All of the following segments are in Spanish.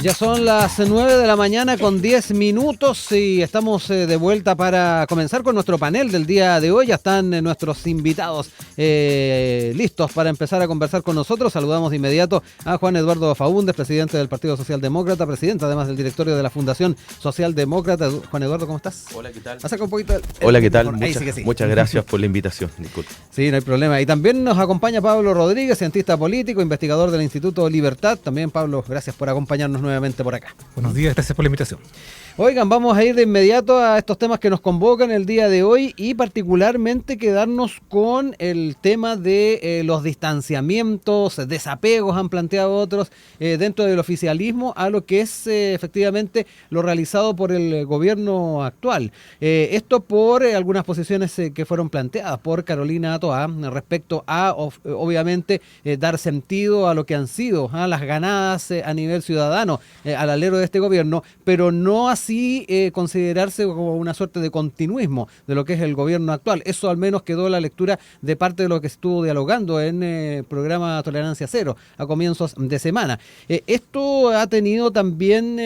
Ya son las 9 de la mañana con 10 minutos y estamos de vuelta para comenzar con nuestro panel del día de hoy. Ya están nuestros invitados listos para empezar a conversar con nosotros. Saludamos de inmediato a Juan Eduardo Faúndez, presidente del Partido Socialdemócrata, presidente además del directorio de la Fundación Socialdemócrata. Juan Eduardo, ¿cómo estás? Hola, ¿qué tal? Acerca un poquito Hola, ¿qué tal? Muchas Gracias por la invitación. Disculpe. Sí, no hay problema. Y también nos acompaña Pablo Rodríguez, cientista político, investigador del Instituto Libertad. También, Pablo, gracias por acompañarnos nuevamente por acá. Buenos días, gracias por la invitación. Oigan, vamos a ir de inmediato a estos temas que nos convocan el día de hoy y particularmente quedarnos con el tema de los distanciamientos, desapegos, han planteado otros, dentro del oficialismo a lo que es efectivamente lo realizado por el gobierno actual. Esto por algunas posiciones que fueron planteadas por Carolina Toá respecto a, obviamente, dar sentido a lo que han sido las ganadas a nivel ciudadano al alero de este gobierno, pero no así considerarse como una suerte de continuismo de lo que es el gobierno actual. Eso al menos quedó la lectura de parte de lo que estuvo dialogando en programa Tolerancia Cero a comienzos de semana. Esto ha tenido también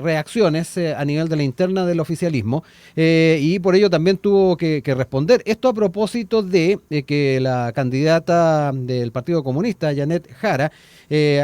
reacciones a nivel de la interna del oficialismo y por ello también tuvo que responder. Esto a propósito de que la candidata del Partido Comunista, Janet Jara,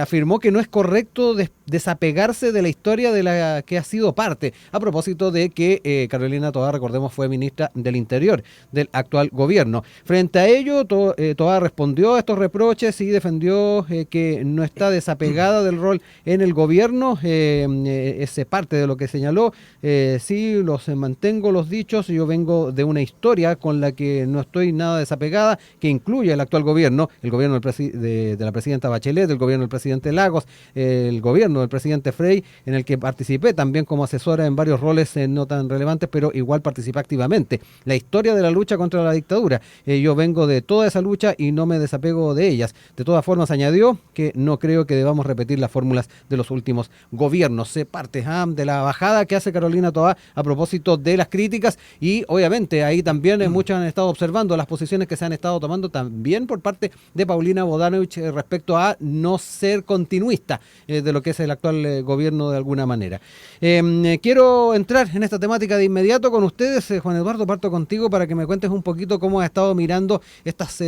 afirmó que no es correcto desapegarse de la historia de la que ha sido parte, a propósito de que Carolina Toá, recordemos, fue ministra del Interior del actual gobierno. Frente a ello, Toá respondió a estos reproches y defendió que no está desapegada del rol en el gobierno, es parte de lo que señaló. Sí, mantengo los dichos, yo vengo de una historia con la que no estoy nada desapegada, que incluye el actual gobierno, el gobierno de la presidenta Bachelet, el gobierno del presidente Lagos, el gobierno del presidente Frey, en el que participé también como asesora en varios roles no tan relevantes, pero igual participé activamente. La historia de la lucha contra la dictadura. Yo vengo de toda esa lucha y no me desapego de ellas. De todas formas, añadió que no creo que debamos repetir las fórmulas de los últimos gobiernos. Parte de la bajada que hace Carolina Toá a propósito de las críticas y obviamente ahí también muchos han estado observando las posiciones que se han estado tomando también por parte de Paulina Bodanovich respecto a no ser continuista de lo que es el actual gobierno de alguna manera. Quiero entrar en esta temática de inmediato con ustedes. Juan Eduardo, parto contigo para que me cuentes un poquito cómo has estado mirando estas,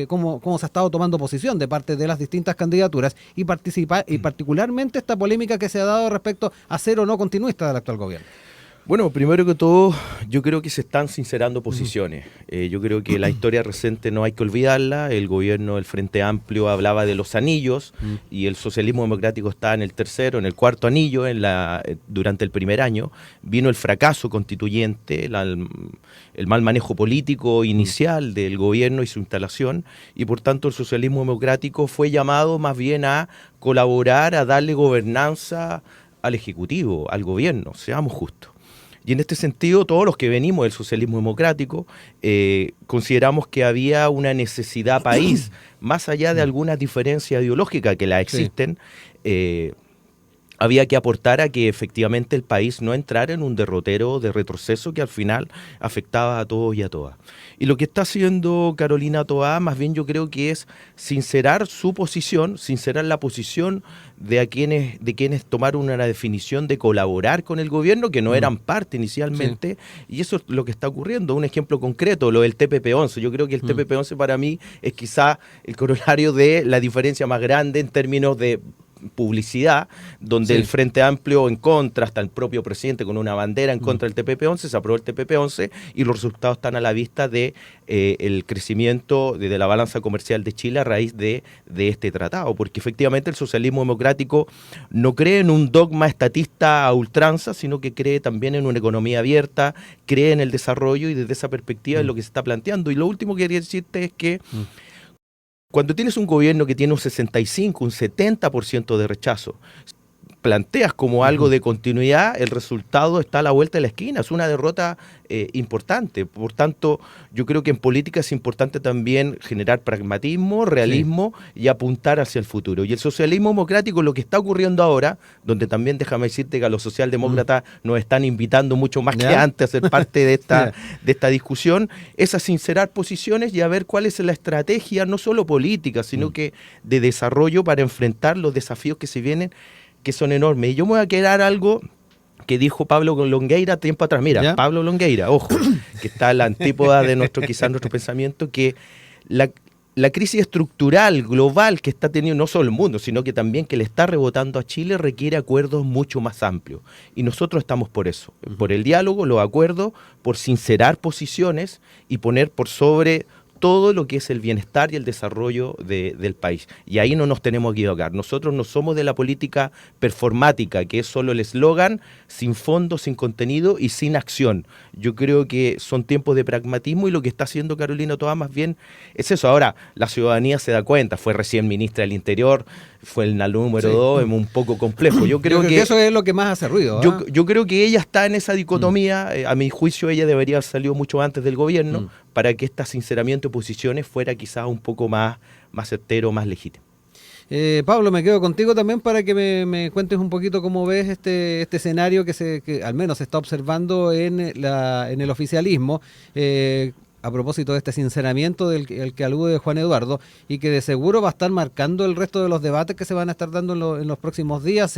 cómo se ha estado tomando posición de parte de las distintas candidaturas y particularmente esta polémica que se ha dado respecto a ser o no continuista del actual gobierno. Bueno, primero que todo, yo creo que se están sincerando posiciones. Yo creo que la historia reciente no hay que olvidarla. El gobierno del Frente Amplio hablaba de los anillos y el socialismo democrático está en el tercero, en el cuarto anillo durante el primer año. Vino el fracaso constituyente, el mal manejo político inicial del gobierno y su instalación, y por tanto el socialismo democrático fue llamado más bien a colaborar, a darle gobernanza al Ejecutivo, al gobierno, seamos justos. Y en este sentido, todos los que venimos del socialismo democrático consideramos que había una necesidad país, más allá de algunas diferencias ideológicas que las existen, había que aportar a que efectivamente el país no entrara en un derrotero de retroceso que al final afectaba a todos y a todas. Y lo que está haciendo Carolina Toá, más bien yo creo que es sincerar su posición, sincerar la posición de quienes tomaron una definición de colaborar con el gobierno, que no eran parte inicialmente, y eso es lo que está ocurriendo. Un ejemplo concreto, lo del TPP-11. Yo creo que el TPP-11 para mí es quizá el corolario de la diferencia más grande en términos de publicidad, donde el Frente Amplio en contra, hasta el propio presidente con una bandera en contra del TPP-11, se aprobó el TPP-11 y los resultados están a la vista de el crecimiento de la balanza comercial de Chile a raíz de este tratado, porque efectivamente el socialismo democrático no cree en un dogma estatista a ultranza, sino que cree también en una economía abierta, cree en el desarrollo y desde esa perspectiva es lo que se está planteando. Y lo último que quería decirte es que cuando tienes un gobierno que tiene un 65, un 70% de rechazo, planteas como algo de continuidad, el resultado está a la vuelta de la esquina, es una derrota importante. Por tanto, yo creo que en política es importante también generar pragmatismo, realismo y apuntar hacia el futuro. Y el socialismo democrático, lo que está ocurriendo ahora, donde también déjame decirte que a los socialdemócratas nos están invitando mucho más que antes a ser parte de esta discusión, es a sincerar posiciones y a ver cuál es la estrategia, no solo política, sino que de desarrollo para enfrentar los desafíos que se vienen, que son enormes. Y yo me voy a quedar algo que dijo Pablo Longueira tiempo atrás. Mira, ¿ya? Pablo Longueira, ojo, que está a la antípoda de quizás nuestro pensamiento, que la crisis estructural, global que está teniendo no solo el mundo, sino que también que le está rebotando a Chile requiere acuerdos mucho más amplios. Y nosotros estamos por eso, por el diálogo, los acuerdos, por sincerar posiciones y poner por sobre todo lo que es el bienestar y el desarrollo del país. Y ahí no nos tenemos que equivocar. Nosotros no somos de la política performática, que es solo el eslogan, sin fondo, sin contenido y sin acción. Yo creo que son tiempos de pragmatismo y lo que está haciendo Carolina Toá más bien es eso. Ahora, la ciudadanía se da cuenta, fue recién ministra del Interior, fue el número 2, es un poco complejo. Yo creo que eso es lo que más hace ruido. Yo creo que ella está en esa dicotomía. A mi juicio, ella debería haber salido mucho antes del gobierno para que este sinceramiento de posiciones fuera quizás un poco más certero, más legítimo. Pablo, me quedo contigo también para que me cuentes un poquito cómo ves este escenario que al menos se está observando en el oficialismo. A propósito de este sinceramiento del que alude Juan Eduardo, y que de seguro va a estar marcando el resto de los debates que se van a estar dando en los próximos días,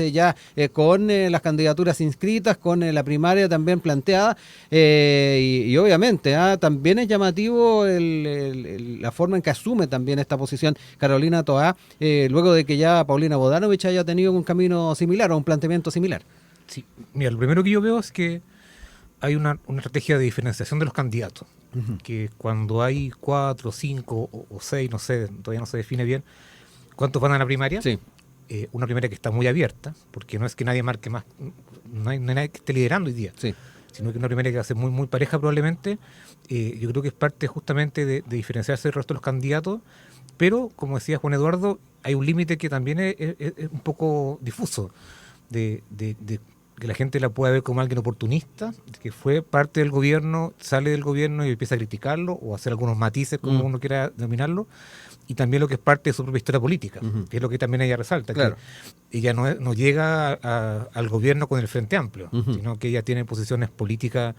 con las candidaturas inscritas, con la primaria también planteada, y obviamente también es llamativo la forma en que asume también esta posición Carolina Toá, luego de que ya Paulina Bodanovich haya tenido un camino similar o un planteamiento similar. Sí, mira, lo primero que yo veo es que hay una estrategia de diferenciación de los candidatos. Que cuando hay 4, 5 o 6, no sé, todavía no se define bien cuántos van a la primaria. Sí. Una primaria que está muy abierta, porque no es que nadie marque más, no hay nadie que esté liderando hoy día, sí, sino que una primaria que va a ser muy, muy pareja probablemente. Yo creo que es parte justamente de diferenciarse del resto de los candidatos, pero como decía Juan Eduardo, hay un límite que también es un poco difuso, de que la gente la pueda ver como alguien oportunista, que fue parte del gobierno, sale del gobierno y empieza a criticarlo o a hacer algunos matices, como uno quiera denominarlo, y también lo que es parte de su propia historia política, que es lo que también ella resalta, claro, que ella no llega al gobierno con el Frente Amplio, sino que ella tiene posiciones políticas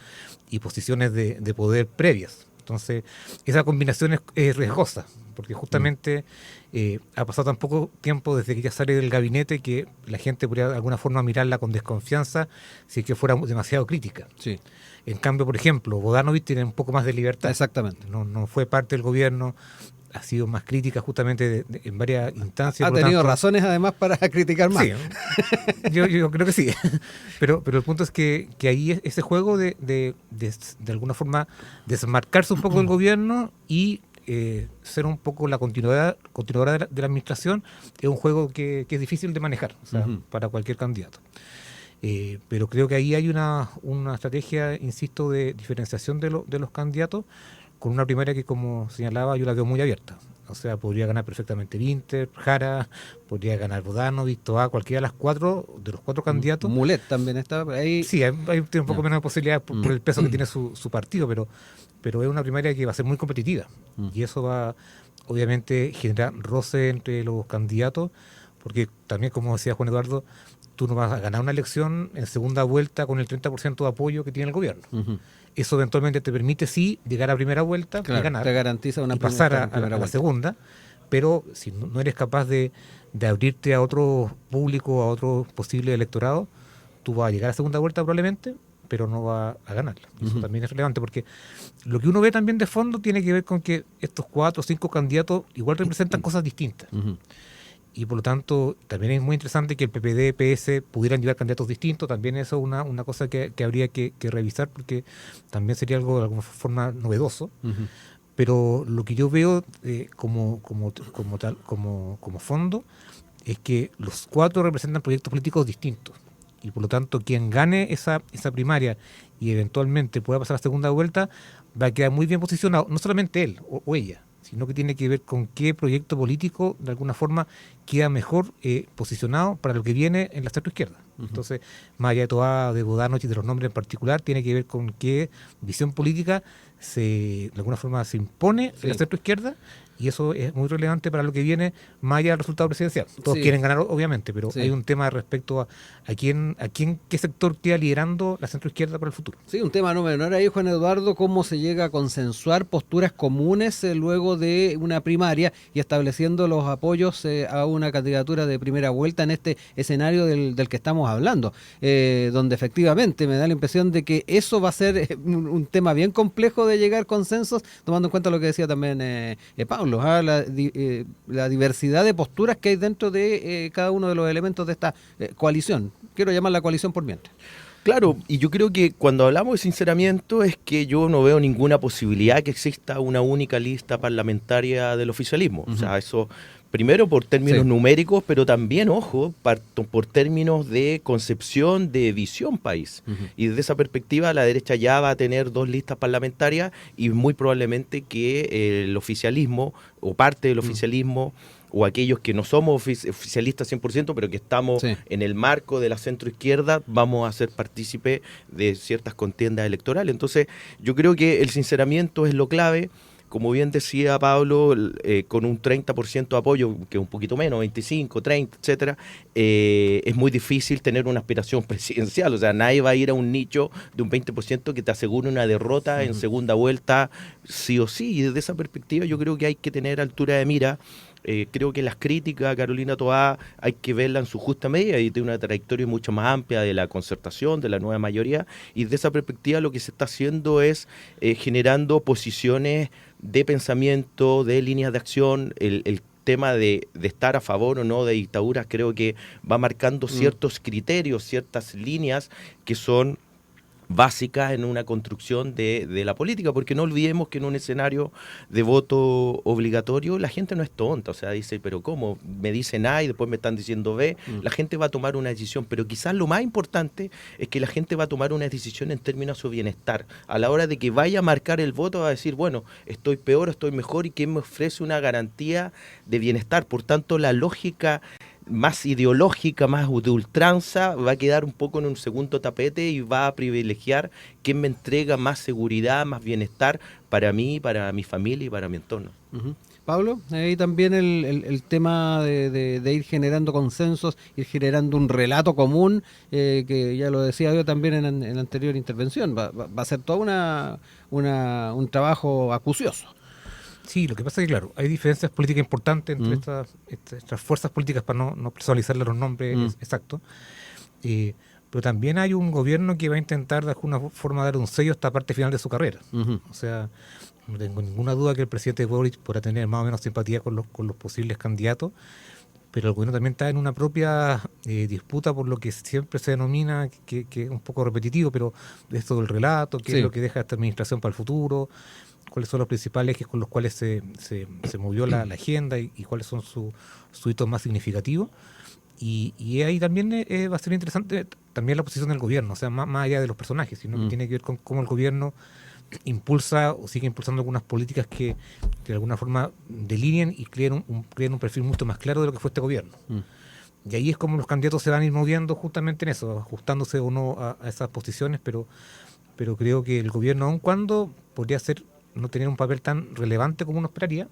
y posiciones de poder previas. Entonces, esa combinación es riesgosa, porque justamente ha pasado tan poco tiempo desde que ella sale del gabinete que la gente podría de alguna forma mirarla con desconfianza si es que fuera demasiado crítica. Sí. En cambio, por ejemplo, Bodanovich tiene un poco más de libertad. Exactamente. No fue parte del gobierno, ha sido más crítica justamente en varias instancias. Ha tenido razones además para criticar más. Sí, yo creo que sí. Pero el punto es que ahí ese juego de alguna forma desmarcarse un poco del gobierno y ser un poco la continuadora de la administración es un juego que es difícil de manejar, o sea, para cualquier candidato. Pero creo que ahí hay una estrategia, insisto, de diferenciación de los candidatos, con una primaria que, como señalaba, yo la veo muy abierta. O sea, podría ganar perfectamente Winter, Jara, podría ganar Bodanovich, Toá, cualquiera de los cuatro candidatos. Mulet también está ahí. Sí, tiene un poco menos de posibilidades por el peso que tiene su partido, pero es una primaria que va a ser muy competitiva. Y eso va, obviamente, generar roce entre los candidatos, porque también, como decía Juan Eduardo, tú no vas a ganar una elección en segunda vuelta con el 30% de apoyo que tiene el gobierno. Eso eventualmente te permite, sí, llegar a primera vuelta, claro, y ganar, te garantiza una y pasar a la segunda, pero si no eres capaz de abrirte a otro público, a otro posible electorado, tú vas a llegar a segunda vuelta probablemente, pero no vas a ganarla. Eso también es relevante, porque lo que uno ve también de fondo tiene que ver con que estos 4 o 5 candidatos igual representan cosas distintas. Y por lo tanto, también es muy interesante que el PPD, PS pudieran llevar candidatos distintos. También eso es una cosa que habría que revisar, porque también sería algo de alguna forma novedoso. Pero lo que yo veo como fondo es que los 4 representan proyectos políticos distintos. Y por lo tanto, quien gane esa primaria y eventualmente pueda pasar a la segunda vuelta, va a quedar muy bien posicionado, no solamente él o ella, sino que tiene que ver con qué proyecto político de alguna forma queda mejor posicionado para lo que viene en la centroizquierda. Entonces, más allá de Toá, de Bodanovich y de los nombres en particular, tiene que ver con qué visión política de alguna forma se impone en la centroizquierda, y eso es muy relevante para lo que viene más allá del resultado presidencial. Todos quieren ganar, obviamente, pero hay un tema respecto a qué sector queda liderando la centroizquierda para el futuro. Sí, un tema no menor ahí, Juan Eduardo, cómo se llega a consensuar posturas comunes luego de una primaria y estableciendo los apoyos a un una candidatura de primera vuelta en este escenario del que estamos hablando, donde efectivamente me da la impresión de que eso va a ser un tema bien complejo de llegar a consensos, tomando en cuenta lo que decía también Pablo, la diversidad de posturas que hay dentro de cada uno de los elementos de esta coalición. Quiero llamar la coalición por mientras. Claro, y yo creo que cuando hablamos de sinceramiento es que yo no veo ninguna posibilidad que exista una única lista parlamentaria del oficialismo. O sea, eso primero por términos numéricos, pero también, ojo, por términos de concepción de visión país. Y desde esa perspectiva la derecha ya va a tener 2 listas parlamentarias y muy probablemente que el oficialismo o parte del oficialismo o aquellos que no somos oficialistas 100%, pero que estamos en el marco de la centroizquierda, vamos a ser partícipes de ciertas contiendas electorales. Entonces, yo creo que el sinceramiento es lo clave. Como bien decía Pablo, con un 30% de apoyo, que es un poquito menos, 25, 30, etcétera, es muy difícil tener una aspiración presidencial. O sea, nadie va a ir a un nicho de un 20% que te asegure una derrota en segunda vuelta, sí o sí. Y desde esa perspectiva yo creo que hay que tener altura de mira. Creo que las críticas a Carolina Toá hay que verla en su justa medida y tiene una trayectoria mucho más amplia de la concertación, de la nueva mayoría, y desde esa perspectiva lo que se está haciendo es generando posiciones de pensamiento, de líneas de acción. El tema de estar a favor o no de dictaduras creo que va marcando ciertos criterios, ciertas líneas que son básicas en una construcción de la política, porque no olvidemos que en un escenario de voto obligatorio la gente no es tonta, o sea, dice, pero ¿cómo? Me dicen A y después me están diciendo B, la gente va a tomar una decisión, pero quizás lo más importante es que la gente va a tomar una decisión en términos de su bienestar. A la hora de que vaya a marcar el voto va a decir, bueno, estoy peor, estoy mejor, y ¿quién me ofrece una garantía de bienestar? Por tanto, la lógica más ideológica, más de ultranza, va a quedar un poco en un segundo tapete y va a privilegiar quién me entrega más seguridad, más bienestar para mí, para mi familia y para mi entorno. Pablo, ahí también el tema de ir generando consensos, ir generando un relato común, que ya lo decía yo también en la anterior intervención, va a ser todo un trabajo acucioso. Sí, lo que pasa es que, claro, hay diferencias políticas importantes entre estas fuerzas políticas, para no personalizarle los nombres exactos, pero también hay un gobierno que va a intentar de alguna forma dar un sello a esta parte final de su carrera. O sea, no tengo ninguna duda que el presidente Boric podrá tener más o menos simpatía con los posibles candidatos, pero el gobierno también está en una propia disputa por lo que siempre se denomina, que es un poco repetitivo, pero esto del relato, qué es lo que deja esta administración para el futuro, cuáles son los principales ejes con los cuales se movió la agenda y cuáles son sus hitos más significativos. Y ahí también va a ser interesante también la posición del gobierno, o sea, más allá de los personajes, sino que tiene que ver con cómo el gobierno impulsa o sigue impulsando algunas políticas que de alguna forma delineen y creen un perfil mucho más claro de lo que fue este gobierno. Y ahí es como los candidatos se van a ir moviendo justamente en eso, ajustándose o no a esas posiciones, pero creo que el gobierno, aun cuando podría no tener un papel tan relevante como uno esperaría,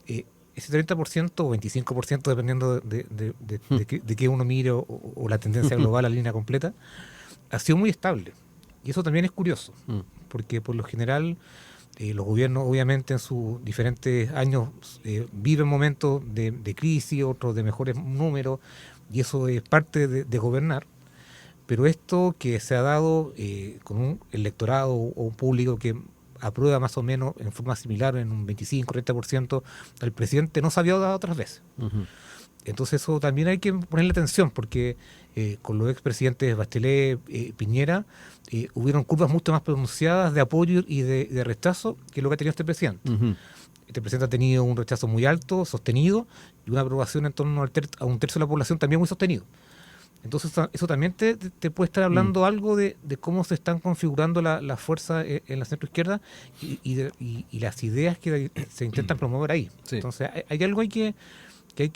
ese 30% o 25%, dependiendo de qué uno mire o la tendencia global, la línea completa, ha sido muy estable. Y eso también es curioso, porque por lo general los gobiernos obviamente en sus diferentes años viven momentos de crisis, otros de mejores números, y eso es parte de gobernar. Pero esto que se ha dado con un electorado o un público que aprueba más o menos en forma similar, en un 25-30%, al presidente no se había dado otras veces. Entonces eso también hay que ponerle atención, porque con los expresidentes Bachelet, Piñera, hubieron curvas mucho más pronunciadas de apoyo y de rechazo que lo que ha tenido este presidente. Este presidente ha tenido un rechazo muy alto, sostenido, y una aprobación en torno a un tercio de la población también muy sostenido. Entonces eso también te puede estar hablando algo de cómo se están configurando las fuerzas en la centroizquierda y las ideas que se intentan promover ahí. Entonces hay algo ahí que hay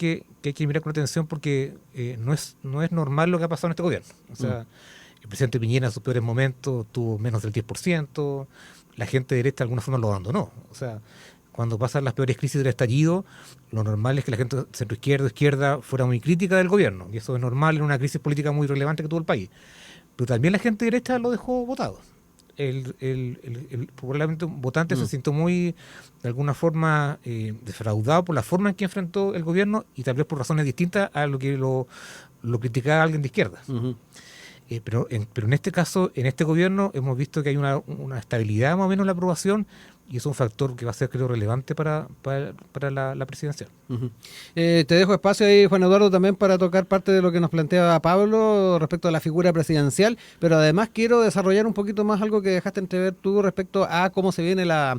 que mirar con atención, porque no es normal lo que ha pasado en este gobierno. O sea, el presidente Piñera en sus peores momentos tuvo menos del 10%, la gente de derecha de alguna forma lo abandonó. O sea, cuando pasan las peores crisis del estallido, lo normal es que la gente centroizquierda o izquierda fuera muy crítica del gobierno, y eso es normal en una crisis política muy relevante que tuvo el país. Pero también la gente de derecha lo dejó votado. probablemente un votante se sintió muy, de alguna forma, defraudado por la forma en que enfrentó el gobierno y tal vez por razones distintas a lo que lo criticaba alguien de izquierda. Ujú. Pero en este caso, en este gobierno, hemos visto que hay una estabilidad más o menos en la aprobación y eso es un factor que va a ser, creo, relevante para la presidencial. Ujú. Te dejo espacio ahí, Juan Eduardo, también para tocar parte de lo que nos planteaba Pablo respecto a la figura presidencial, pero además quiero desarrollar un poquito más algo que dejaste entrever tú respecto a cómo se viene la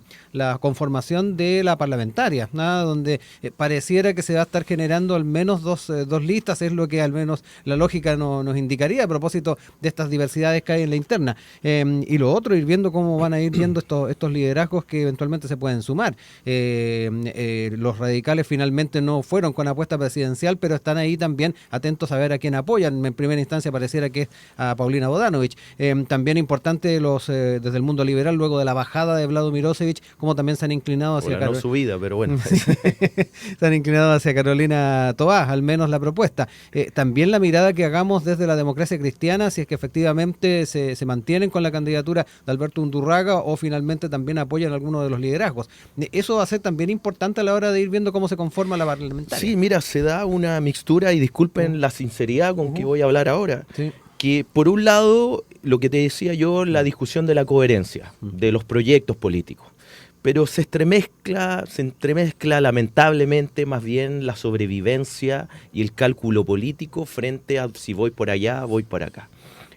conformación de la parlamentaria, ¿no? Donde pareciera que se va a estar generando al menos dos listas, es lo que al menos la lógica nos indicaría a propósito de estas diversidades que hay en la interna. Y lo otro, ir viendo cómo van a ir viendo estos liderazgos que eventualmente se pueden sumar. Los radicales finalmente no fueron con apuesta presidencial, pero están ahí también atentos a ver a quién apoyan. En primera instancia pareciera que es a Paulina Bodanovich. También importante desde el mundo liberal, luego de la bajada de Vlado Mirosevic, como también se han inclinado hacia No su vida, pero bueno. se han inclinado hacia Carolina Toá, al menos la propuesta. También la mirada que hagamos desde la democracia cristiana, si es que efectivamente se mantienen con la candidatura de Alberto Undurraga o finalmente también apoyan alguno de los liderazgos. Eso va a ser también importante a la hora de ir viendo cómo se conforma la parlamentaria. Sí, mira, se da una mixtura y disculpen la sinceridad con que voy a hablar ahora. Sí. Que por un lado, lo que te decía yo, la discusión de la coherencia, de los proyectos políticos. Pero se entremezcla lamentablemente más bien la sobrevivencia y el cálculo político frente a si voy por allá, voy por acá.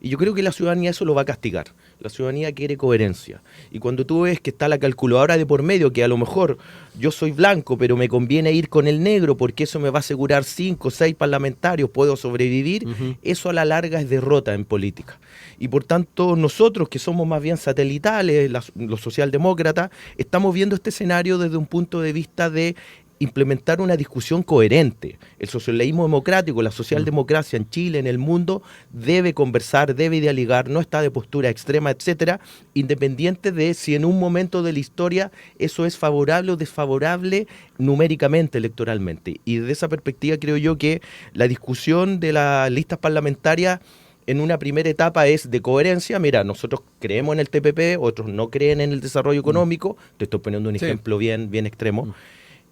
Y yo creo que la ciudadanía eso lo va a castigar. La ciudadanía quiere coherencia. Y cuando tú ves que está la calculadora de por medio, que a lo mejor yo soy blanco, pero me conviene ir con el negro porque eso me va a asegurar 5 o 6 parlamentarios, puedo sobrevivir, eso a la larga es derrota en política. Y por tanto nosotros que somos más bien satelitales, los socialdemócratas, estamos viendo este escenario desde un punto de vista de implementar una discusión coherente. El socialismo democrático, la socialdemocracia en Chile, en el mundo, debe conversar, debe dialogar, no está de postura extrema, etcétera, independiente de si en un momento de la historia eso es favorable o desfavorable numéricamente, electoralmente. Y desde esa perspectiva creo yo que la discusión de las listas parlamentarias en una primera etapa es de coherencia. Mira, nosotros creemos en el TPP, otros no creen en el desarrollo económico, te estoy poniendo un ejemplo bien extremo.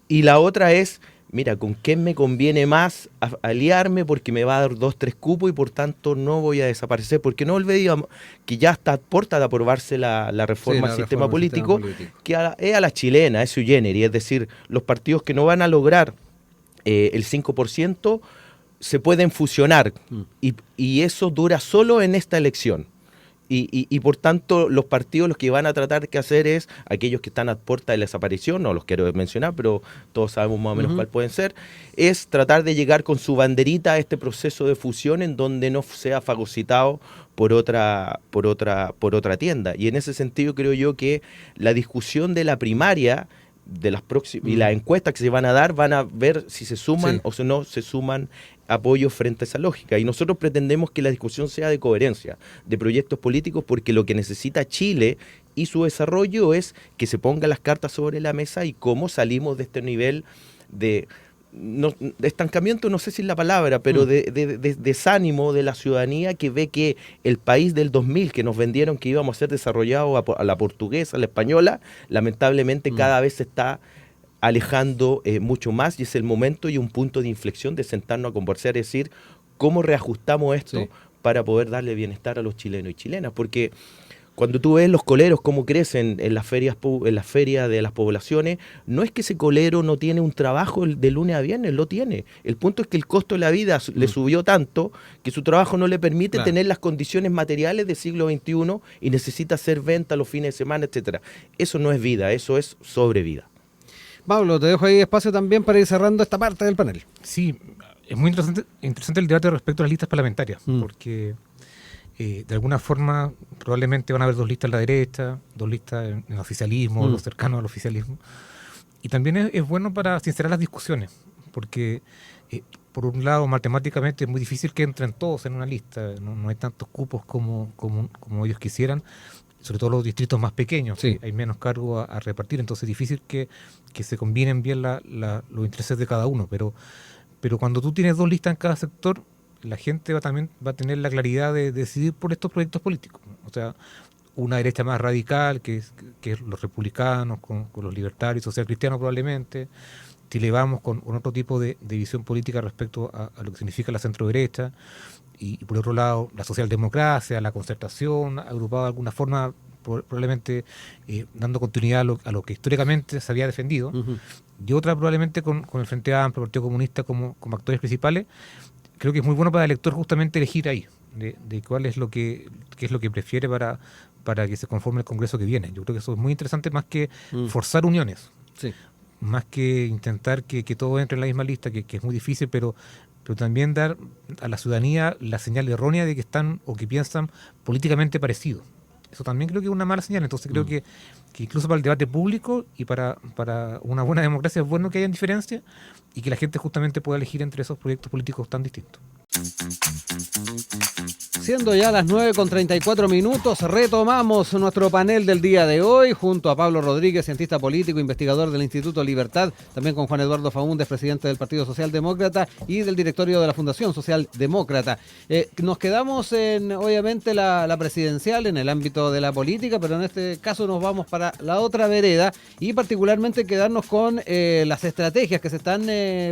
Y la otra es, mira, ¿con quién me conviene más aliarme? Porque me va a dar 2, 3 cupos y por tanto no voy a desaparecer. Porque no olvidemos que ya está a puerta de aprobarse la reforma al sistema político, que es a la chilena, es sui generis. Es decir, los partidos que no van a lograr el 5% se pueden fusionar y eso dura solo en esta elección. Y por tanto los partidos los que van a tratar de hacer es aquellos que están a puerta de la desaparición, no los quiero mencionar, pero todos sabemos más o menos cuál pueden ser, es tratar de llegar con su banderita a este proceso de fusión en donde no sea fagocitado por otra tienda. Y en ese sentido creo yo que la discusión de la primaria de las próximas y las encuestas que se van a dar van a ver si se suman o si no se suman apoyos frente a esa lógica. Y nosotros pretendemos que la discusión sea de coherencia, de proyectos políticos, porque lo que necesita Chile y su desarrollo es que se pongan las cartas sobre la mesa y cómo salimos de este nivel de estancamiento, no sé si es la palabra, pero de desánimo de la ciudadanía que ve que el país del 2000 que nos vendieron que íbamos a ser desarrollados a la portuguesa, a la española, lamentablemente cada vez se está alejando mucho más y es el momento y un punto de inflexión de sentarnos a conversar y decir cómo reajustamos esto para poder darle bienestar a los chilenos y chilenas, porque cuando tú ves los coleros cómo crecen en las ferias de las poblaciones, no es que ese colero no tiene un trabajo de lunes a viernes, lo tiene. El punto es que el costo de la vida le subió tanto que su trabajo no le permite tener las condiciones materiales del siglo XXI y necesita hacer venta los fines de semana, etcétera. Eso no es vida, eso es sobrevida. Pablo, te dejo ahí espacio también para ir cerrando esta parte del panel. Sí, es muy interesante el debate respecto a las listas parlamentarias, porque de alguna forma probablemente van a haber 2 listas en la derecha, 2 listas en el oficialismo, los cercanos al oficialismo. Y también es bueno para sincerar las discusiones, porque por un lado matemáticamente es muy difícil que entren todos en una lista, no hay tantos cupos como ellos quisieran, sobre todo los distritos más pequeños, hay menos cargo a repartir, entonces es difícil que se combinen bien los intereses de cada uno, pero cuando tú tienes 2 listas en cada sector, la gente también va a tener la claridad de decidir por estos proyectos políticos. O sea, una derecha más radical, que es los republicanos, con los libertarios, social cristianos probablemente. Si le vamos con otro tipo de visión política respecto a lo que significa la centro-derecha, y por otro lado la socialdemocracia, la concertación, agrupado de alguna forma, probablemente dando continuidad a lo que históricamente se había defendido, Ujú. y otra probablemente con el Frente Amplio, el Partido Comunista como actores principales. Creo que es muy bueno para el elector justamente elegir ahí, de cuál es qué es lo que prefiere para que se conforme el Congreso que viene. Yo creo que eso es muy interesante, más que Mm. forzar uniones, Sí. más que intentar que todo entre en la misma lista, que es muy difícil, pero también dar a la ciudadanía la señal errónea de que están o que piensan políticamente parecidos. Eso también creo que es una mala señal. Entonces creo Mm. que incluso para el debate público y para una buena democracia es bueno que haya diferencias y que la gente justamente pueda elegir entre esos proyectos políticos tan distintos. Siendo ya las 9:34, retomamos nuestro panel del día de hoy junto a Pablo Rodríguez, cientista político, investigador del Instituto Libertad, también con Juan Eduardo Faúndez, presidente del Partido Socialdemócrata y del directorio de la Fundación Socialdemócrata. Nos quedamos en, obviamente, la presidencial, en el ámbito de la política, pero en este caso nos vamos para la otra vereda y particularmente quedarnos con las estrategias que se están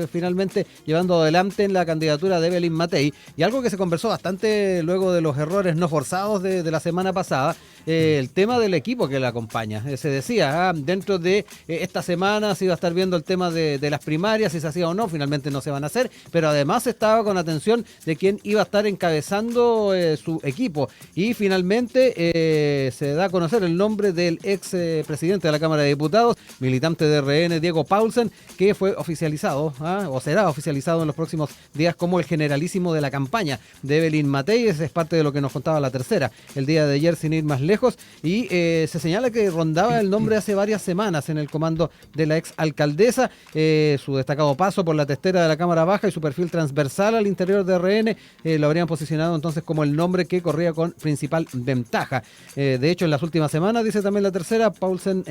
finalmente llevando adelante en la candidatura de Evelyn Matei, y algo que se conversó bastante luego de los errores no forzados de la semana pasada, el tema del equipo que la acompaña. Se decía, dentro de esta semana se iba a estar viendo el tema de las primarias, si se hacía o no, finalmente no se van a hacer, pero además estaba con atención de quién iba a estar encabezando su equipo, y finalmente se da a conocer el nombre del ex presidente de la Cámara de Diputados, militante de RN, Diego Paulsen, que fue oficializado, o será oficializado en los próximos días como el generalísimo de la campaña de Evelyn Matei. Es parte de lo que nos contaba la tercera el día de ayer, sin ir más lejos, y se señala que rondaba el nombre hace varias semanas en el comando de la ex alcaldesa. Su destacado paso por la testera de la Cámara Baja y su perfil transversal al interior de RN lo habrían posicionado entonces como el nombre que corría con principal ventaja. De hecho, en las últimas semanas, dice también la tercera, Paulsen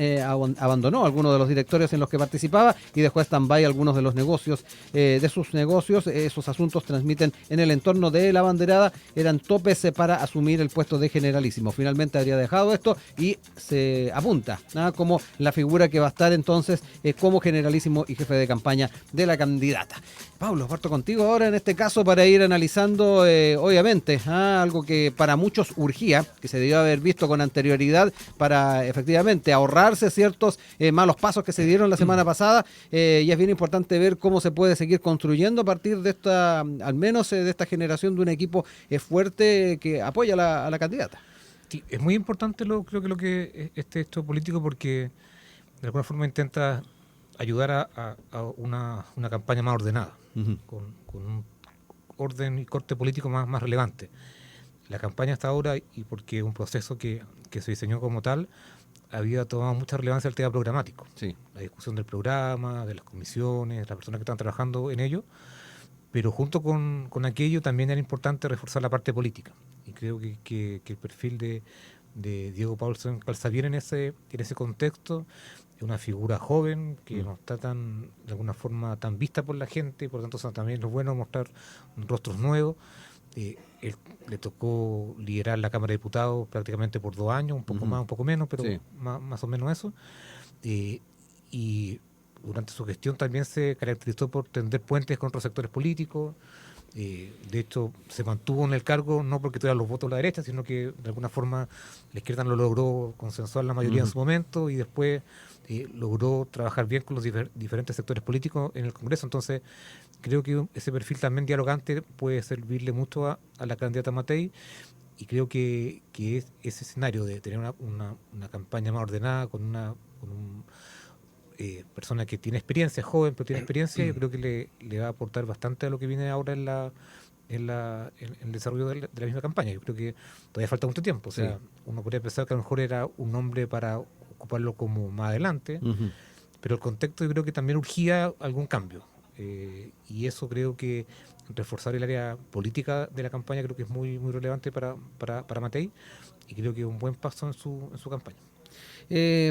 abandonó algunos de los directorios en los que participaba y dejó a stand-by algunos de los negocios, de sus negocios. Esos asuntos transmiten en el entorno de la banderada, eran topes para asumir el puesto de generalísimo. Finalmente habría dejado esto y se apunta como la figura que va a estar entonces como generalísimo y jefe de campaña de la candidata. Pablo, parto contigo ahora en este caso para ir analizando, obviamente, algo que para muchos urgía, que se debió haber visto con anterioridad para efectivamente ahorrarse ciertos malos pasos que se dieron la semana pasada, y es bien importante ver cómo se puede seguir construyendo a partir de esta, al menos de esta generación de un equipo fuerte que apoya a la candidata. Sí, es muy importante creo que lo que este hecho político, porque de alguna forma intenta ayudar a una campaña más ordenada, Uh-huh. con un orden y corte político más relevante. La campaña hasta ahora, y porque es un proceso que se diseñó como tal, había tomado mucha relevancia el tema programático. Sí. La discusión del programa, de las comisiones, las personas que están trabajando en ello, pero junto con aquello también era importante reforzar la parte política. Y creo que el perfil de Diego Paulsen calza bien en ese contexto. Es una figura joven que no está de alguna forma tan vista por la gente, por lo tanto también es bueno mostrar rostros nuevos. Él le tocó liderar la Cámara de Diputados prácticamente por 2 años, un poco más, un poco menos, pero sí, más o menos eso. Y durante su gestión también se caracterizó por tender puentes con otros sectores políticos. De hecho, se mantuvo en el cargo no porque tuviera los votos de la derecha, sino que de alguna forma la izquierda lo logró consensuar la mayoría en su momento, y después logró trabajar bien con los diferentes sectores políticos en el Congreso. Entonces, creo que ese perfil también dialogante puede servirle mucho a la candidata Matei, y creo que ese escenario de tener una campaña más ordenada con un persona que tiene experiencia, joven, pero tiene experiencia, yo creo que le va a aportar bastante a lo que viene ahora en el desarrollo de la misma campaña. Yo creo que todavía falta mucho tiempo. O sea, uno podría pensar que a lo mejor era un nombre para ocuparlo como más adelante, pero el contexto yo creo que también urgía algún cambio. Y eso creo que reforzar el área política de la campaña creo que es muy relevante para Matei, y creo que es un buen paso en su campaña.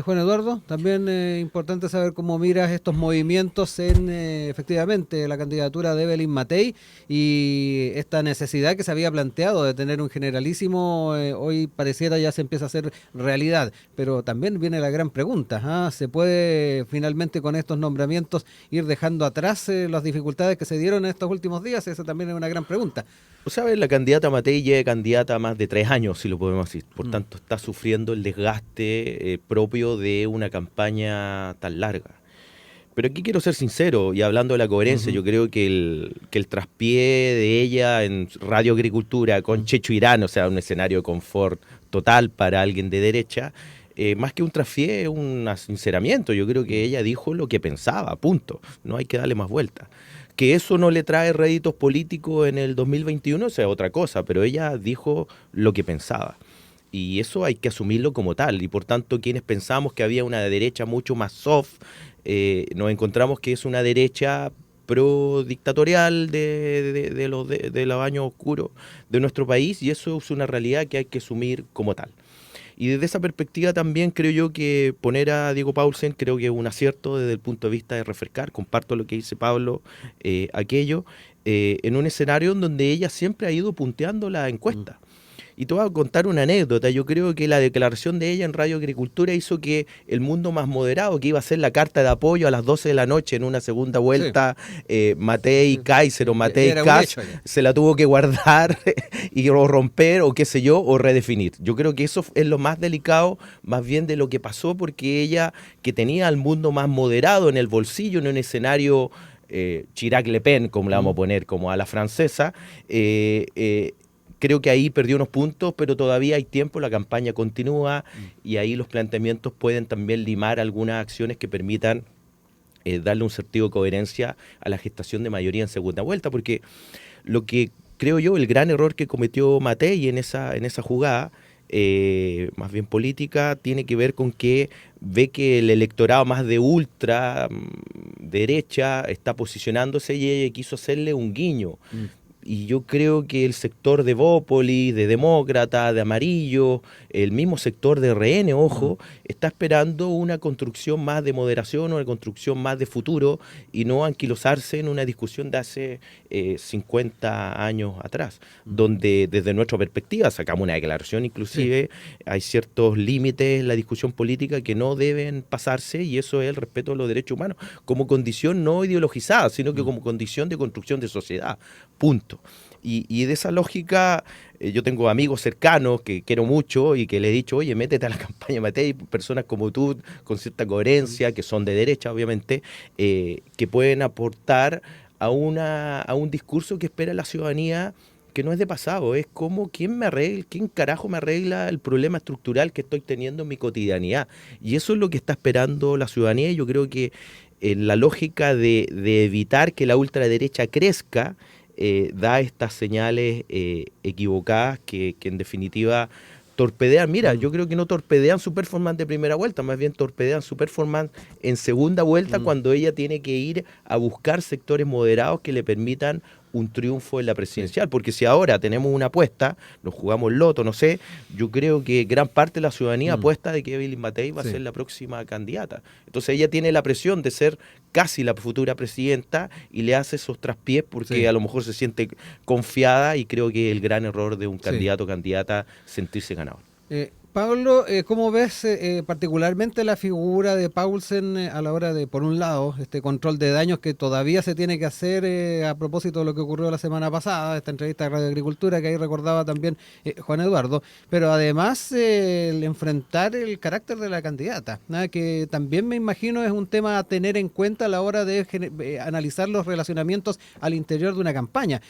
Juan Eduardo, también importante saber cómo miras estos movimientos en efectivamente la candidatura de Evelyn Matei y esta necesidad que se había planteado de tener un generalísimo, hoy pareciera ya se empieza a hacer realidad, pero también viene la gran pregunta, ¿ah? ¿Se puede finalmente con estos nombramientos ir dejando atrás las dificultades que se dieron en estos últimos días? Esa también es una gran pregunta. O sea, la candidata Matei ya es candidata a más de 3 años, si lo podemos decir. Por tanto, está sufriendo el desgaste propio de una campaña tan larga. Pero aquí quiero ser sincero, y hablando de la coherencia, yo creo que el traspié de ella en Radio Agricultura con Checho Irán, o sea, un escenario de confort total para alguien de derecha, más que un traspié, es un sinceramiento. Yo creo que ella dijo lo que pensaba, punto. No hay que darle más vuelta. Que eso no le trae réditos políticos en el 2021, esa es otra cosa, pero ella dijo lo que pensaba. Y eso hay que asumirlo como tal. Y por tanto, quienes pensamos que había una derecha mucho más soft, nos encontramos que es una derecha pro-dictatorial de los años oscuros de nuestro país, y eso es una realidad que hay que asumir como tal. Y desde esa perspectiva también creo yo que poner a Diego Paulsen creo que es un acierto desde el punto de vista de refrescar, comparto lo que dice Pablo, en un escenario en donde ella siempre ha ido punteando la encuesta. Y te voy a contar una anécdota. Yo creo que la declaración de ella en Radio Agricultura hizo que el mundo más moderado, que iba a ser la carta de apoyo a las 12 de la noche en una segunda vuelta, Matei Kaiser o Matei Kass, se la tuvo que guardar y o romper o qué sé yo, o redefinir. Yo creo que eso es lo más delicado, más bien de lo que pasó, porque ella, que tenía al mundo más moderado en el bolsillo, en un escenario Chirac-Le Pen, como la vamos a poner, como a la francesa, creo que ahí perdió unos puntos, pero todavía hay tiempo, la campaña continúa y ahí los planteamientos pueden también limar algunas acciones que permitan darle un sentido de coherencia a la gestación de mayoría en segunda vuelta, porque lo que creo yo, el gran error que cometió Matei en esa jugada, más bien política, tiene que ver con que ve que el electorado más de ultra derecha está posicionándose y ella quiso hacerle un guiño. Y yo creo que el sector de Bópoli, de Demócrata, de Amarillo, el mismo sector de RN, ojo, está esperando una construcción más de moderación, una construcción más de futuro y no anquilosarse en una discusión de hace 50 años atrás, donde desde nuestra perspectiva sacamos una declaración inclusive, hay ciertos límites en la discusión política que no deben pasarse, y eso es el respeto a los derechos humanos como condición no ideologizada, sino que como condición de construcción de sociedad. Punto. Y de esa lógica, yo tengo amigos cercanos que quiero mucho y que le he dicho, oye, métete a la campaña Matei, personas como tú, con cierta coherencia, que son de derecha, obviamente, que pueden aportar a un discurso que espera la ciudadanía, que no es de pasado, es como quién carajo me arregla el problema estructural que estoy teniendo en mi cotidianidad. Y eso es lo que está esperando la ciudadanía, y yo creo que en la lógica de evitar que la ultraderecha crezca, da estas señales equivocadas que en definitiva torpedean. Mira, yo creo que no torpedean su performance de primera vuelta, más bien torpedean su performance en segunda vuelta, cuando ella tiene que ir a buscar sectores moderados que le permitan un triunfo en la presidencial, porque si ahora tenemos una apuesta, nos jugamos loto, no sé, yo creo que gran parte de la ciudadanía apuesta de que Evelyn Matei va a ser la próxima candidata. Entonces ella tiene la presión de ser casi la futura presidenta y le hace esos traspiés porque a lo mejor se siente confiada, y creo que es el gran error de un candidato o candidata sentirse ganador. Pablo, ¿cómo ves particularmente la figura de Paulsen a la hora de, por un lado, este control de daños que todavía se tiene que hacer a propósito de lo que ocurrió la semana pasada, esta entrevista de Radio Agricultura que ahí recordaba también Juan Eduardo, pero además el enfrentar el carácter de la candidata, ¿no? Que también me imagino es un tema a tener en cuenta a la hora de analizar los relacionamientos al interior de una campaña.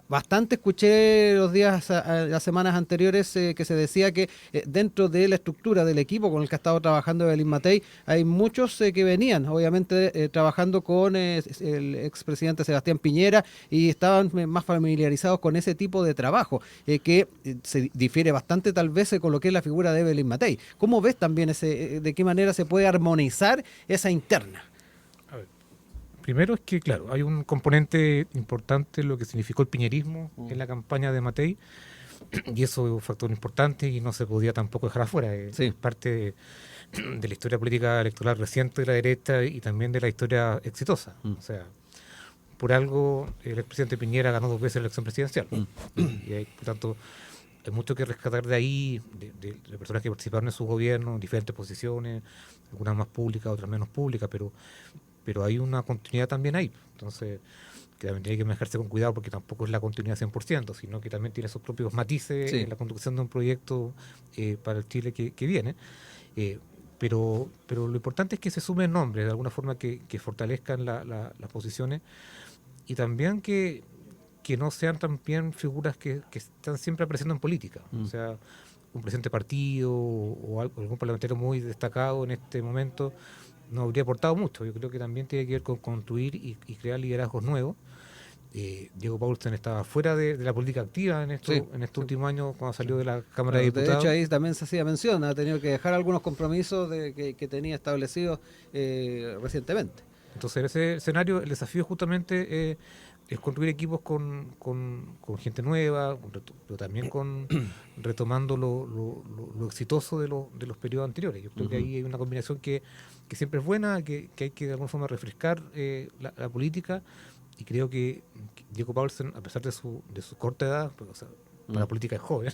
Bastante escuché los días, las semanas anteriores que se decía que dentro de la estructura del equipo con el que ha estado trabajando Evelyn Matei hay muchos que venían obviamente trabajando con el expresidente Sebastián Piñera y estaban más familiarizados con ese tipo de trabajo que se difiere bastante tal vez con lo que es la figura de Evelyn Matei. ¿Cómo ves también de qué manera se puede armonizar esa interna? Primero es que, claro, hay un componente importante en lo que significó el piñerismo en la campaña de Matei, y eso es un factor importante y no se podía tampoco dejar afuera. Sí. Es parte de la historia política electoral reciente de la derecha y también de la historia exitosa. O sea, por algo el expresidente Piñera ganó 2 veces la elección presidencial. Y hay, por tanto, hay mucho que rescatar de ahí, de personas que participaron en su gobierno, en diferentes posiciones, algunas más públicas, otras menos públicas, pero hay una continuidad también ahí. Entonces, que también tiene que manejarse con cuidado porque tampoco es la continuidad 100%, sino que también tiene sus propios matices en la conducción de un proyecto para el Chile que viene. Pero lo importante es que se sumen nombres, de alguna forma que fortalezcan las posiciones y también que no sean también figuras que están siempre apareciendo en política. O sea, un presidente de partido o algún parlamentario muy destacado en este momento no habría aportado mucho. Yo creo que también tiene que ver con construir y crear liderazgos nuevos. Diego Paulsen estaba fuera de la política activa en estos últimos años cuando salió de la Cámara de Diputados. De hecho, ahí también se hacía mención, ha tenido que dejar algunos compromisos que tenía establecidos recientemente. Entonces, en ese escenario, el desafío justamente es construir equipos con gente nueva, pero también retomando lo exitoso de los periodos anteriores. Yo creo que ahí hay una combinación que siempre es buena, que hay que de alguna forma refrescar la política. Y creo que Diego Paulsen, a pesar de su corta edad, o sea, para la política es joven,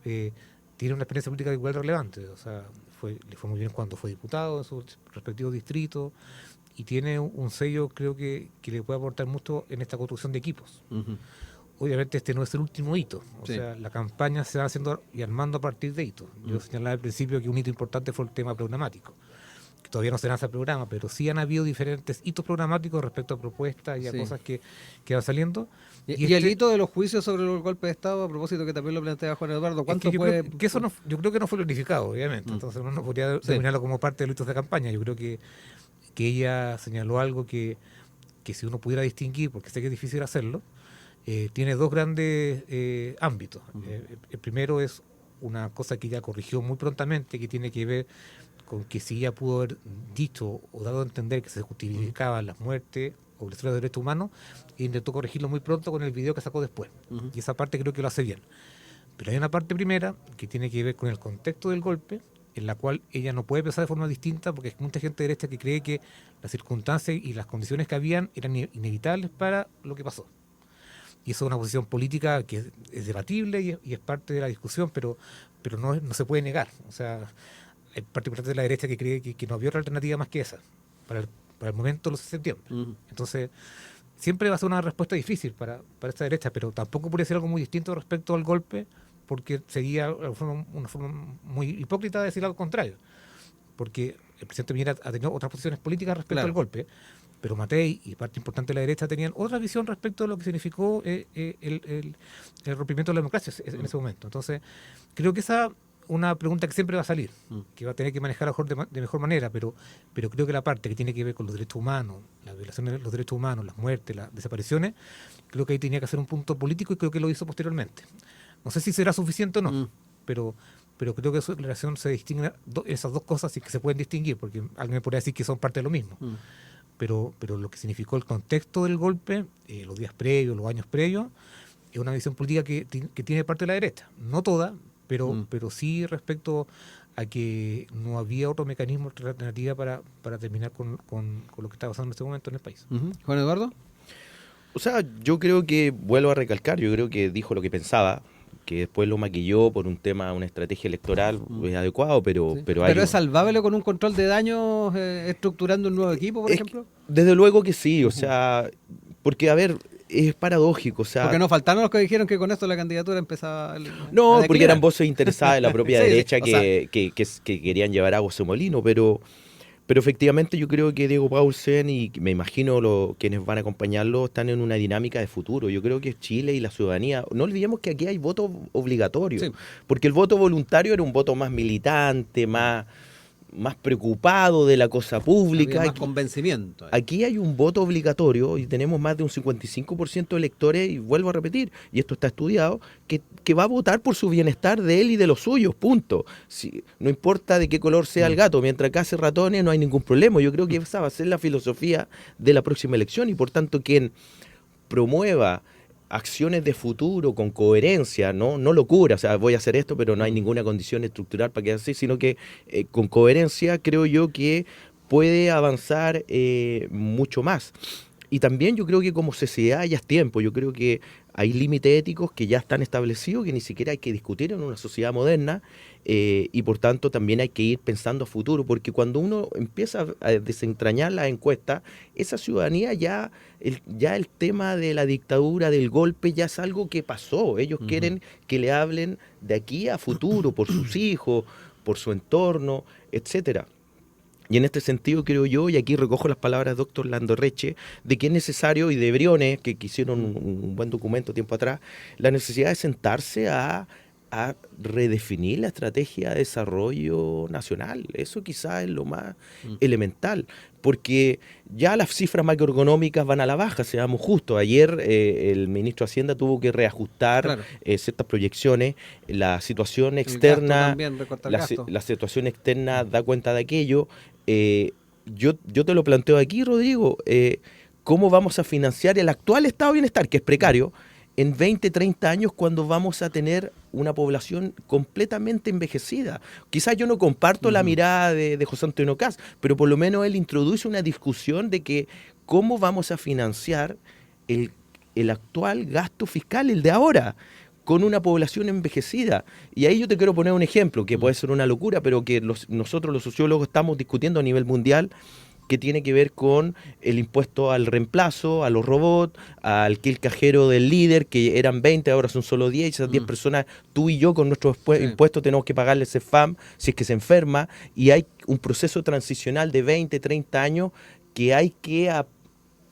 tiene una experiencia política igual relevante. O sea, le fue muy bien cuando fue diputado en su respectivo distrito y tiene un sello, creo que le puede aportar mucho en esta construcción de equipos. Obviamente este no es el último hito. O sea, la campaña se va haciendo y armando a partir de hitos. Yo señalaba al principio que un hito importante fue el tema programático. Todavía no se lanza el programa, pero sí han habido diferentes hitos programáticos respecto a propuestas y a cosas que van saliendo. Y el hito de los juicios sobre el golpe de Estado, a propósito que también lo plantea Juan Eduardo, ¿cuánto puede...? Yo creo que no fue planificado, obviamente, entonces uno no podría determinarlo como parte de los hitos de campaña. Yo creo que ella señaló algo que si uno pudiera distinguir, porque sé que es difícil hacerlo, tiene 2 grandes ámbitos. El primero es una cosa que ella corrigió muy prontamente, que tiene que ver con que si ella pudo haber dicho o dado a entender que se justificaban las muertes o violaciones de derechos humanos, e intentó corregirlo muy pronto con el video que sacó después. Y esa parte creo que lo hace bien. Pero hay una parte primera que tiene que ver con el contexto del golpe, en la cual ella no puede pensar de forma distinta, porque hay mucha gente derecha que cree que las circunstancias y las condiciones que habían eran inevitables para lo que pasó. Y eso es una posición política que es debatible y es parte de la discusión, pero no se puede negar. O sea, hay parte importante de la derecha que cree que no había otra alternativa más que esa, para el momento de los 6 de septiembre. Entonces, siempre va a ser una respuesta difícil para esta derecha, pero tampoco puede ser algo muy distinto respecto al golpe, porque sería una forma muy hipócrita de decir algo contrario. Porque el presidente Piñera ha tenido otras posiciones políticas respecto al golpe, pero Matei y parte importante de la derecha tenían otra visión respecto a lo que significó el rompimiento de la democracia en ese momento. Entonces, creo que esa una pregunta que siempre va a salir, que va a tener que manejar a lo mejor de mejor manera, pero creo que la parte que tiene que ver con los derechos humanos, la violación de los derechos humanos, las muertes, las desapariciones, creo que ahí tenía que hacer un punto político y creo que lo hizo posteriormente. No sé si será suficiente o no, pero creo que su relación se distingue esas 2 cosas y que se pueden distinguir, porque alguien me podría decir que son parte de lo mismo. Pero lo que significó el contexto del golpe, los días previos, los años previos, es una visión política que tiene parte de la derecha. No toda, pero sí respecto a que no había otro mecanismo, otra alternativa para terminar con lo que está pasando en este momento en el país. Juan Eduardo. O sea, yo creo que, vuelvo a recalcar, yo creo que dijo lo que pensaba, que después lo maquilló por un tema, una estrategia electoral adecuado, pero ¿es salvable con un control de daños estructurando un nuevo equipo, por ejemplo? Desde luego que sí, o sea, porque, a ver, es paradójico, o sea... Porque no faltaron los que dijeron que con esto la candidatura empezaba No, porque eran voces interesadas en la propia derecha que querían llevar agua a su molino, pero efectivamente yo creo que Diego Paulsen y me imagino quienes van a acompañarlo están en una dinámica de futuro. Yo creo que Chile y la ciudadanía, no olvidemos que aquí hay voto obligatorio, porque el voto voluntario era un voto más militante, más preocupado de la cosa pública. Había más convencimiento. Aquí hay un voto obligatorio y tenemos más de un 55% de electores, y vuelvo a repetir, y esto está estudiado, que va a votar por su bienestar de él y de los suyos, punto. No importa de qué color sea el gato, mientras case ratones no hay ningún problema. Yo creo que esa va a ser la filosofía de la próxima elección y por tanto quien promueva acciones de futuro con coherencia, no locura, o sea, voy a hacer esto, pero no hay ninguna condición estructural para que así, sino que con coherencia creo yo que puede avanzar mucho más. Y también yo creo que como sociedad ya es tiempo, yo creo que hay límites éticos que ya están establecidos, que ni siquiera hay que discutir en una sociedad moderna, y por tanto también hay que ir pensando a futuro, porque cuando uno empieza a desentrañar las encuestas, esa ciudadanía ya el tema de la dictadura, del golpe, ya es algo que pasó. Ellos quieren que le hablen de aquí a futuro, por sus hijos, por su entorno, etcétera. Y en este sentido creo yo, y aquí recojo las palabras del doctor Landorreche, de que es necesario, y de Briones, que hicieron un buen documento tiempo atrás, la necesidad de sentarse a redefinir la estrategia de desarrollo nacional. Eso quizás es lo más elemental, porque ya las cifras macroeconómicas van a la baja, seamos justos. Ayer el ministro de Hacienda tuvo que reajustar ciertas proyecciones, la situación externa, la situación externa da cuenta de aquello. Yo te lo planteo aquí, Rodrigo, ¿cómo vamos a financiar el actual estado de bienestar, que es precario, en 20, 30 años cuando vamos a tener una población completamente envejecida? Quizás yo no comparto la mirada de José Antonio Kast, pero por lo menos él introduce una discusión de que cómo vamos a financiar el actual gasto fiscal, el de ahora, con una población envejecida. Y ahí yo te quiero poner un ejemplo, que puede ser una locura, pero que nosotros los sociólogos estamos discutiendo a nivel mundial, que tiene que ver con el impuesto al reemplazo, a los robots, al que el cajero del líder, que eran 20, ahora son solo 10, y esas 10 personas, tú y yo con nuestros impuestos tenemos que pagarle ese FAM si es que se enferma, y hay un proceso transicional de 20, 30 años que hay que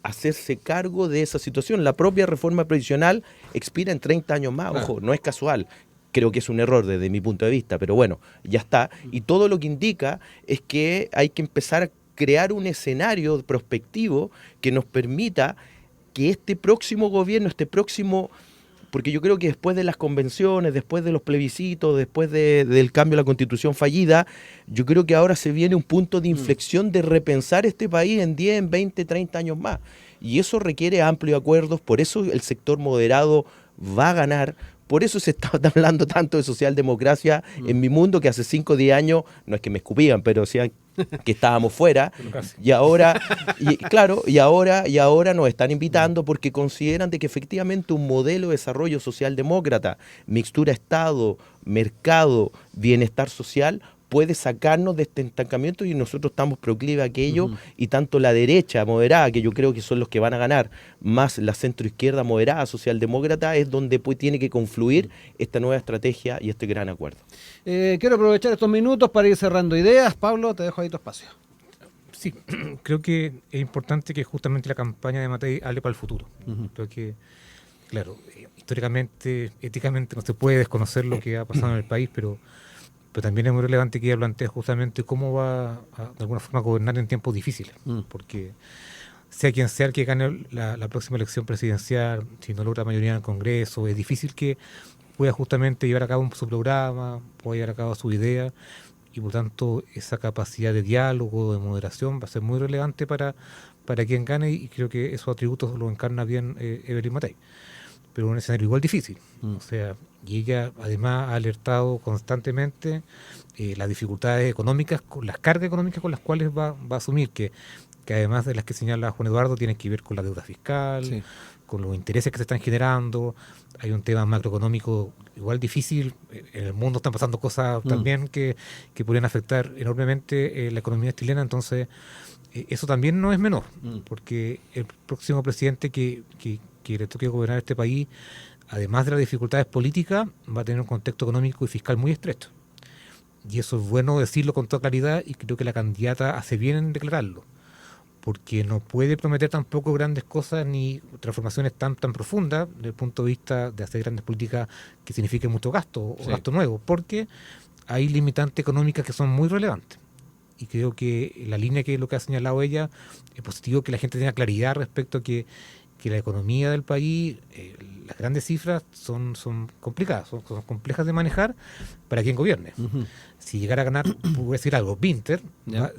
hacerse cargo de esa situación. La propia reforma previsional expira en 30 años más, ojo, no es casual. Creo que es un error desde mi punto de vista, pero bueno, ya está. Y todo lo que indica es que hay que empezar a crear un escenario prospectivo que nos permita que este próximo gobierno, porque yo creo que después de las convenciones, después de los plebiscitos, después del cambio de la constitución fallida, yo creo que ahora se viene un punto de inflexión de repensar este país en 10, en 20, 30 años más. Y eso requiere amplios acuerdos, por eso el sector moderado va a ganar. Por eso se está hablando tanto de socialdemocracia en mi mundo, que hace 5 o 10 años, no es que me escupían, pero decían que estábamos fuera, y ahora nos están invitando porque consideran de que efectivamente un modelo de desarrollo socialdemócrata, mixtura Estado, mercado, bienestar social, puede sacarnos de este estancamiento, y nosotros estamos proclives a aquello, y tanto la derecha moderada, que yo creo que son los que van a ganar, más la centroizquierda moderada socialdemócrata, es donde tiene que confluir esta nueva estrategia y este gran acuerdo. Quiero aprovechar estos minutos para ir cerrando ideas. Pablo, te dejo ahí tu espacio. Sí, creo que es importante que justamente la campaña de Matei hable para el futuro. Creo que, claro, históricamente, éticamente no se puede desconocer lo que ha pasado en el país, pero también es muy relevante que ella plantea justamente cómo va de alguna forma a gobernar en tiempos difíciles, porque sea quien sea el que gane la próxima elección presidencial, si no logra mayoría en el Congreso, es difícil que pueda justamente llevar a cabo su programa, pueda llevar a cabo su idea, y por tanto esa capacidad de diálogo, de moderación, va a ser muy relevante para quien gane, y creo que esos atributos los encarna bien Evelyn Matei. Pero un escenario igual difícil. O sea, y ella además ha alertado constantemente las dificultades económicas, las cargas económicas con las cuales va a asumir, que además de las que señala Juan Eduardo, tienen que ver con la deuda fiscal, con los intereses que se están generando. Hay un tema macroeconómico igual difícil. En el mundo están pasando cosas también que podrían afectar enormemente la economía chilena. Entonces, eso también no es menor, porque el próximo presidente que le toque gobernar este país, además de las dificultades políticas, va a tener un contexto económico y fiscal muy estrecho. Y eso es bueno decirlo con toda claridad, y creo que la candidata hace bien en declararlo, porque no puede prometer tampoco grandes cosas ni transformaciones tan profundas desde el punto de vista de hacer grandes políticas que signifiquen mucho gasto o gasto nuevo, porque hay limitantes económicas que son muy relevantes. Y creo que la línea que es lo que ha señalado ella, es positivo que la gente tenga claridad respecto a que la economía del país, las grandes cifras son complicadas, son complejas de manejar para quien gobierne. Si llegara a ganar, puedo decir algo, Pinter,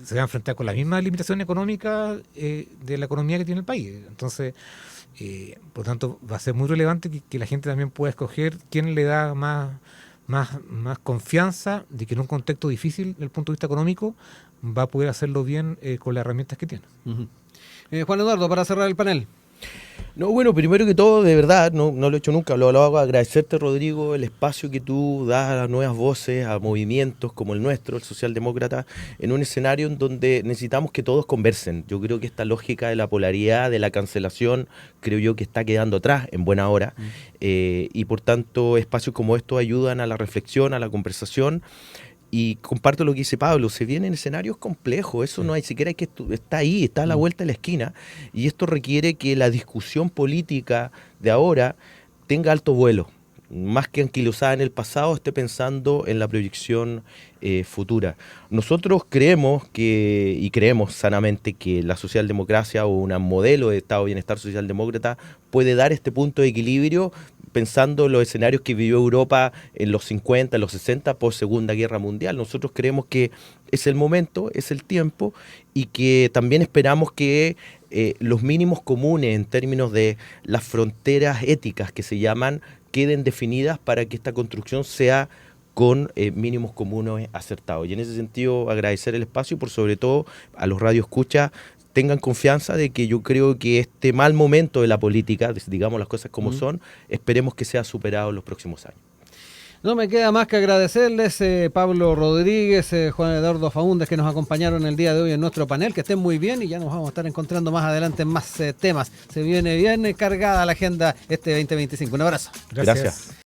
se va a enfrentar con la misma limitación económica de la economía que tiene el país. Entonces, Por lo tanto, va a ser muy relevante que la gente también pueda escoger quién le da más confianza de que en un contexto difícil desde el punto de vista económico va a poder hacerlo bien con las herramientas que tiene. Ujú. Juan Eduardo, para cerrar el panel. No, bueno, primero que todo, de verdad, no lo he hecho nunca, lo hago agradecerte, Rodrigo, el espacio que tú das a las nuevas voces, a movimientos como el nuestro, el socialdemócrata, en un escenario en donde necesitamos que todos conversen. Yo creo que esta lógica de la polaridad, de la cancelación, creo yo que está quedando atrás en buena hora, y por tanto espacios como estos ayudan a la reflexión, a la conversación. Y comparto lo que dice Pablo, se vienen escenarios complejos, eso no hay siquiera que está ahí, está a la vuelta de la esquina, y esto requiere que la discusión política de ahora tenga alto vuelo, más que anquilosada en el pasado, esté pensando en la proyección futura. Nosotros creemos sanamente que la socialdemocracia o un modelo de Estado de bienestar socialdemócrata puede dar este punto de equilibrio, pensando en los escenarios que vivió Europa en los 50, en los 60, por Segunda Guerra Mundial. Nosotros creemos que es el momento, es el tiempo, y que también esperamos que los mínimos comunes en términos de las fronteras éticas que se llaman queden definidas para que esta construcción sea con mínimos comunes acertados. Y en ese sentido agradecer el espacio y por sobre todo a los radioescuchas tengan confianza de que yo creo que este mal momento de la política, digamos las cosas como son, esperemos que sea superado en los próximos años. No me queda más que agradecerles, Pablo Rodríguez, Juan Eduardo Faúndez, que nos acompañaron el día de hoy en nuestro panel. Que estén muy bien y ya nos vamos a estar encontrando más adelante en más temas. Se viene bien cargada la agenda este 2025. Un abrazo. Gracias.